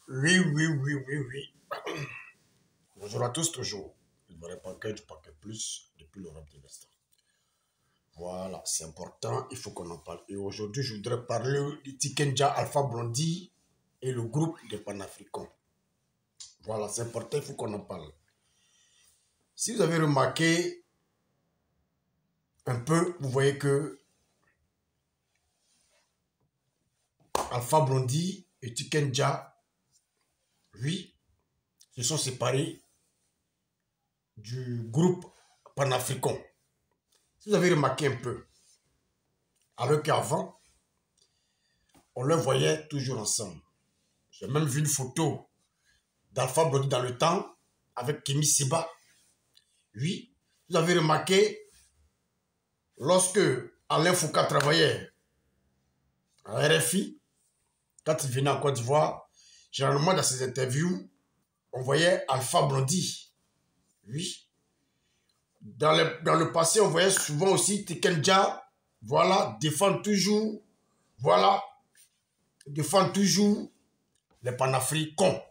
Oui, oui, oui, oui, oui. Bonjour à tous, toujours. Je me paquet du paquet plus depuis l'Europe de l'Est. Voilà, c'est important, il faut qu'on en parle. Et aujourd'hui, je voudrais parler de Tikenja Alpha Blondy et le groupe des panafricains. Voilà, c'est important, il faut qu'on en parle. Si vous avez remarqué un peu, vous voyez que Alpha Blondy et Tikenja, oui, se sont séparés du groupe panafricain. Si vous avez remarqué un peu, alors qu'avant, on les voyait toujours ensemble. J'ai même vu une photo d'Alpha Blondy dans le temps avec Kémy Séba. Oui, vous avez remarqué, lorsque Alain Foucault travaillait à RFI, quand il venait en Côte d'Ivoire, généralement dans ses interviews, on voyait Alpha Blondy. Oui. Dans le passé, on voyait souvent aussi Tikenja, voilà, défendre toujours les panafricains.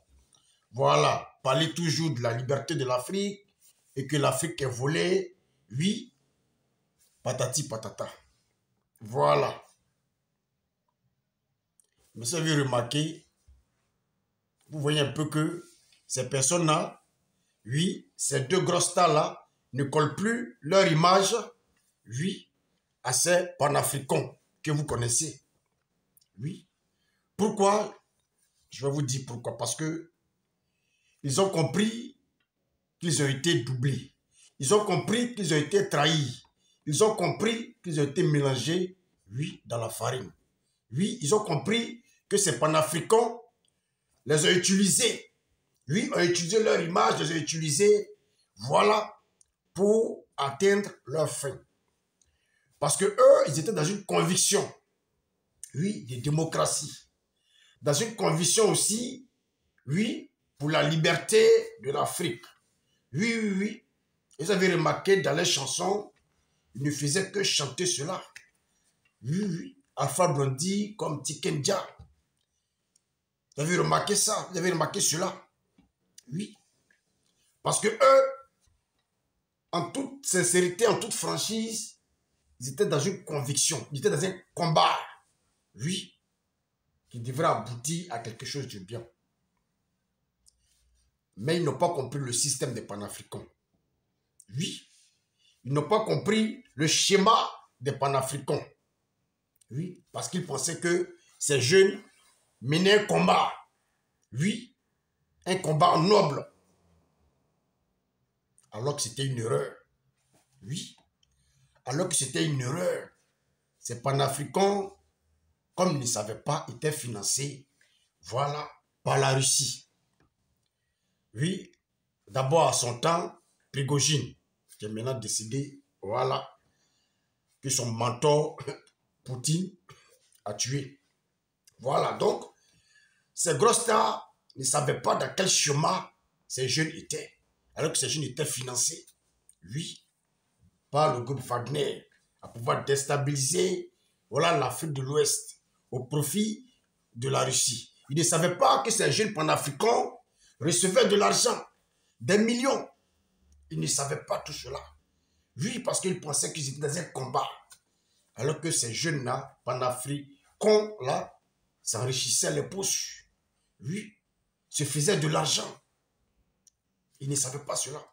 Voilà, parler toujours de la liberté de l'Afrique et que l'Afrique est volée. Oui, patati patata. Voilà. Mais si vous avez remarqué, vous voyez un peu que ces personnes-là, oui, ces deux grosses stars-là, ne collent plus leur image, oui, à ces panafricains que vous connaissez. Oui. Pourquoi? Je vais vous dire pourquoi. Parce que ils ont compris qu'ils ont été doublés. Ils ont compris qu'ils ont été trahis. Ils ont compris qu'ils ont été mélangés, oui, dans la farine. Oui, ils ont compris que ces panafricains les ont utilisés. Oui, ont utilisé leur image, les ont utilisés, voilà, pour atteindre leur fin. Parce que eux, ils étaient dans une conviction, oui, de démocratie. Dans une conviction aussi, oui, pour la liberté de l'Afrique. Oui, oui, oui. Vous avez remarqué dans les chansons, ils ne faisaient que chanter cela. Oui, oui. Alpha Blondy comme Tikenja. Vous avez remarqué ça? Vous avez remarqué cela? Oui. Parce que eux, en toute sincérité, en toute franchise, ils étaient dans une conviction, ils étaient dans un combat. Oui. Qui devrait aboutir à quelque chose de bien. Mais ils n'ont pas compris le système des panafricains. Oui. Ils n'ont pas compris le schéma des panafricains. Oui. Parce qu'ils pensaient que ces jeunes menaient un combat. Oui. Un combat noble. Alors que c'était une erreur. Oui. Alors que c'était une erreur. Ces panafricains, comme ils ne savaient pas, étaient financés, voilà, par la Russie. Oui. D'abord à son temps, Prigogine, qui est maintenant décédé, voilà, que son mentor, Poutine, a tué. Voilà, donc, ces grosses stars ne savaient pas dans quel chemin ces jeunes étaient, alors que ces jeunes étaient financés, oui, par le groupe Wagner, à pouvoir déstabiliser, voilà, l'Afrique de l'Ouest, au profit de la Russie. Ils ne savaient pas que ces jeunes panafricains recevaient de l'argent, des millions. Ils ne savaient pas tout cela. Oui, parce qu'ils pensaient qu'ils étaient dans un combat. Alors que ces jeunes-là, panafricains, là, s'enrichissaient les poches. Oui, se faisaient de l'argent. Ils ne savaient pas cela.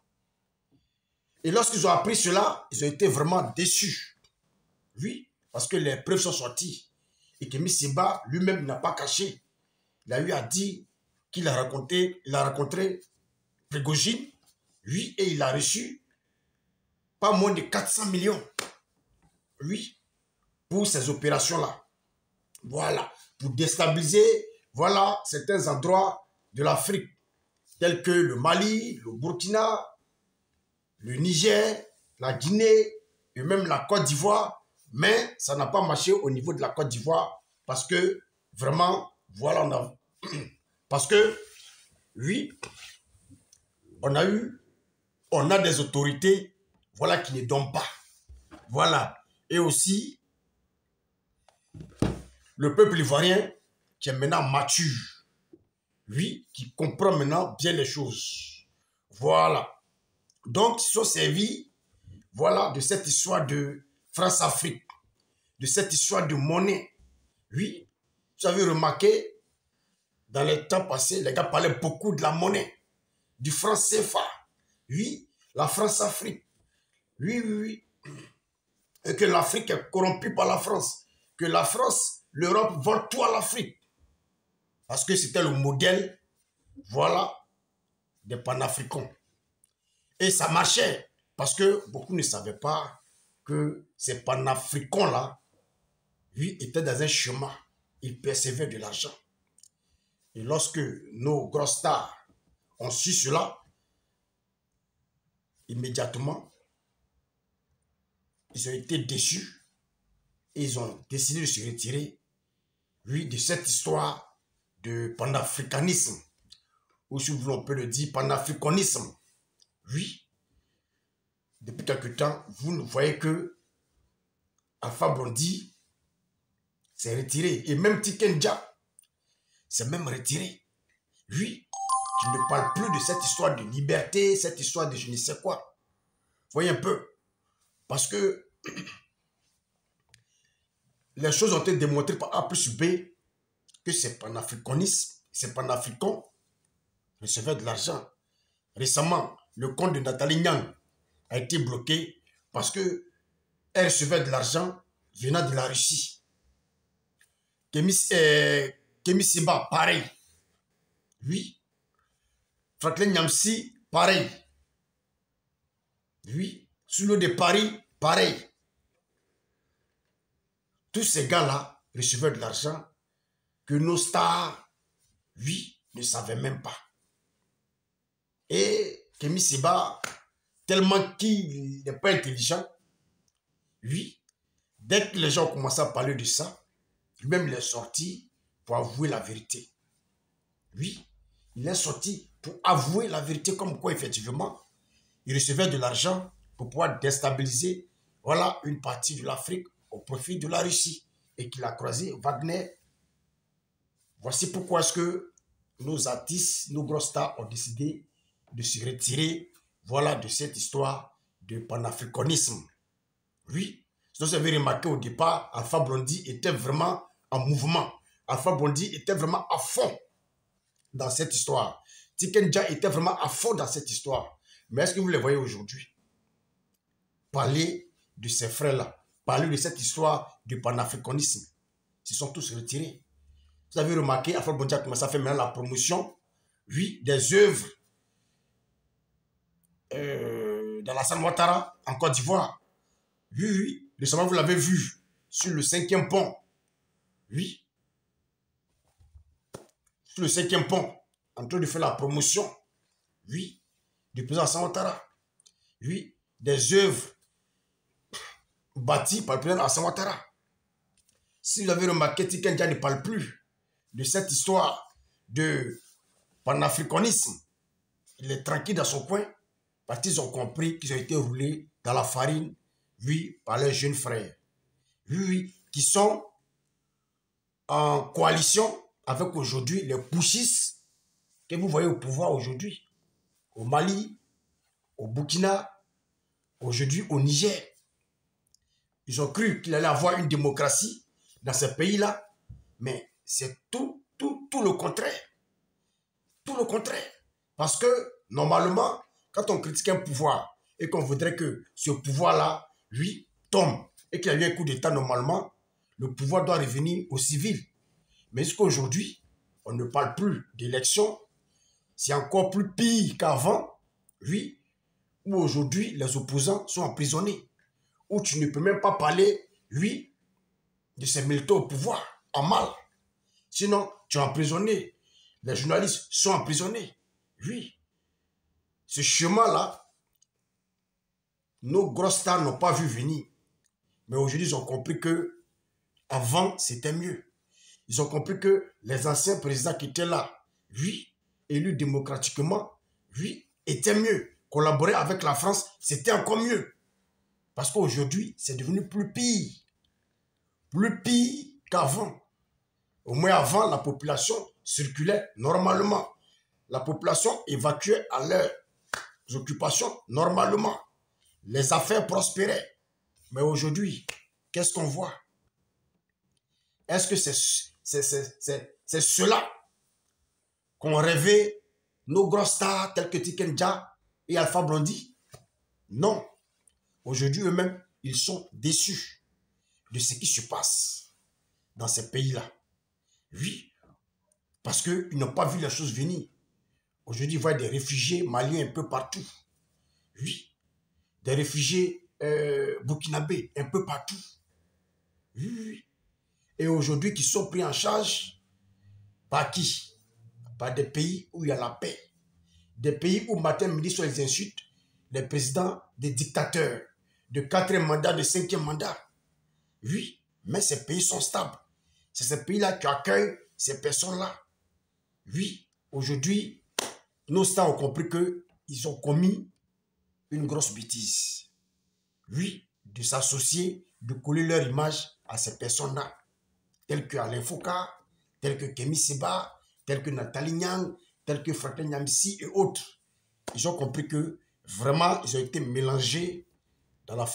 Et lorsqu'ils ont appris cela, ils ont été vraiment déçus. Oui, parce que les preuves sont sorties. Et Kémy Séba lui-même n'a pas caché. Il a eu à dire qu'il a rencontré Prigogine. Oui, et il a reçu pas moins de 400 millions. Oui, pour ces opérations-là. Voilà, pour déstabiliser, voilà, certains endroits de l'Afrique, tels que le Mali, le Burkina, le Niger, la Guinée et même la Côte d'Ivoire. Mais ça n'a pas marché au niveau de la Côte d'Ivoire parce que vraiment, voilà, parce que, oui, on a des autorités, voilà, qui ne donnent pas. Voilà. Et aussi, le peuple ivoirien qui est maintenant mature. oui, qui comprend maintenant bien les choses. Voilà. Donc, ils sont servis, voilà, de cette histoire de France-Afrique, de cette histoire de monnaie. Oui, vous avez remarqué, dans les temps passés, les gars parlaient beaucoup de la monnaie, du franc CFA. Oui, la France-Afrique. Oui, oui, oui. Et que l'Afrique est corrompue par la France. Que la France, l'Europe vole tout à l'Afrique. Parce que c'était le modèle, voilà, des panafricains. Et ça marchait. Parce que beaucoup ne savaient pas que ces panafricains-là, lui, étaient dans un chemin. Ils percevaient de l'argent. Et lorsque nos grosses stars ont su cela, immédiatement, ils ont été déçus et ils ont décidé de se retirer, oui, de cette histoire de panafricanisme, ou si on peut le dire, panafricanisme. Oui, depuis quelque temps, vous voyez que Alpha Blondy s'est retiré, et même Tikenja s'est même retiré. Oui, qui ne parle plus de cette histoire de liberté, cette histoire de je ne sais quoi. Voyez un peu. Parce que les choses ont été démontrées par A plus B que ces panafricanistes, ces panafricains recevaient de l'argent. Récemment, le compte de Nathalie Nyang a été bloqué parce qu'elle recevait de l'argent venant de la Russie. Kémy Séba, pareil. Oui. Franklin Nyamsi, pareil. Oui. Sous l'eau de Paris, pareil. Tous ces gars-là recevaient de l'argent que nos stars, oui, ne savaient même pas. Et Kémy Séba, tellement qu'il n'est pas intelligent, oui, dès que les gens ont commencé à parler de ça, lui-même il est sorti pour avouer la vérité. Oui, il est sorti pour avouer la vérité, comme quoi effectivement, il recevait de l'argent pour pouvoir déstabiliser, voilà, une partie de l'Afrique au profit de la Russie et qu'il a croisé Wagner. Voici pourquoi est-ce que nos artistes, nos grosses stars ont décidé de se retirer, voilà, de cette histoire de panafricanisme. Oui, si vous avez remarqué au départ, Alpha Blondy était vraiment en mouvement. Alpha Blondy était vraiment à fond dans cette histoire. Tikenja était vraiment à fond dans cette histoire. Mais est-ce que vous les voyez aujourd'hui parler de ces frères-là, parler de cette histoire du panafricanisme? Ils se sont tous retirés. Vous avez remarqué, Alpha Blondy a commencé à faire maintenant la promotion, oui, des œuvres dans la San Ouattara, en Côte d'Ivoire. Oui, oui, récemment vous l'avez vu sur le 5e pont. Oui, sur le 5e pont, en train de faire la promotion, oui, du président Alassane Ouattara. Oui, des œuvres bâties par le président Alassane Ouattara. Si vous avez remarqué, Tikenja ne parle plus de cette histoire de panafricanisme. Il est tranquille dans son coin parce qu'ils ont compris qu'ils ont été roulés dans la farine, oui, par leurs jeunes frères. Oui, oui, qui sont en coalition avec aujourd'hui les pushistes que vous voyez au pouvoir aujourd'hui, au Mali, au Burkina, aujourd'hui au Niger. Ils ont cru qu'il allait avoir une démocratie dans ces pays-là, mais c'est tout le contraire. Tout le contraire. Parce que, normalement, quand on critique un pouvoir et qu'on voudrait que ce pouvoir-là, lui, tombe et qu'il y a eu un coup d'État, normalement, le pouvoir doit revenir aux civils. Mais jusqu'aujourd'hui, on ne parle plus d'élection. C'est encore plus pire qu'avant, oui, où aujourd'hui, les opposants sont emprisonnés. Où tu ne peux même pas parler, oui, de ces militants au pouvoir, en mal. Sinon, tu es emprisonné. Les journalistes sont emprisonnés. Oui. Ce chemin-là, nos grosses stars n'ont pas vu venir. Mais aujourd'hui, ils ont compris que avant, c'était mieux. Ils ont compris que les anciens présidents qui étaient là, oui, élus démocratiquement, oui, étaient mieux. Collaborer avec la France, c'était encore mieux. Parce qu'aujourd'hui, c'est devenu plus pire. Plus pire qu'avant. Au moins avant, la population circulaient normalement. La population évacuait à leurs occupations normalement. Les affaires prospéraient. Mais aujourd'hui, qu'est-ce qu'on voit? Est-ce que c'est cela qu'ont rêvé nos gros stars tels que Tiken Jah et Alpha Blondy? Non. Aujourd'hui, eux-mêmes, ils sont déçus de ce qui se passe dans ces pays-là. Oui, parce qu'ils n'ont pas vu les choses venir. Aujourd'hui, il y a des réfugiés maliens un peu partout. Oui, des réfugiés burkinabés un peu partout. Oui. Et aujourd'hui, qui sont pris en charge par qui? Par des pays où il y a la paix. Des pays où matin, midi, sur les insultes, les présidents des dictateurs, de 4e mandat, de 5e mandat. Oui, mais ces pays sont stables. C'est ces pays-là qui accueillent ces personnes-là. Oui, aujourd'hui, nos stars ont compris qu'ils ont commis une grosse bêtise. Oui, de s'associer, de coller leur image à ces personnes-là, telles que Alain Foucault, telles que Kémy Séba, telles que Nathalie Nyang, telles que Fatou Nyamsi et autres. Ils ont compris que vraiment, ils ont été mélangés dans la famille.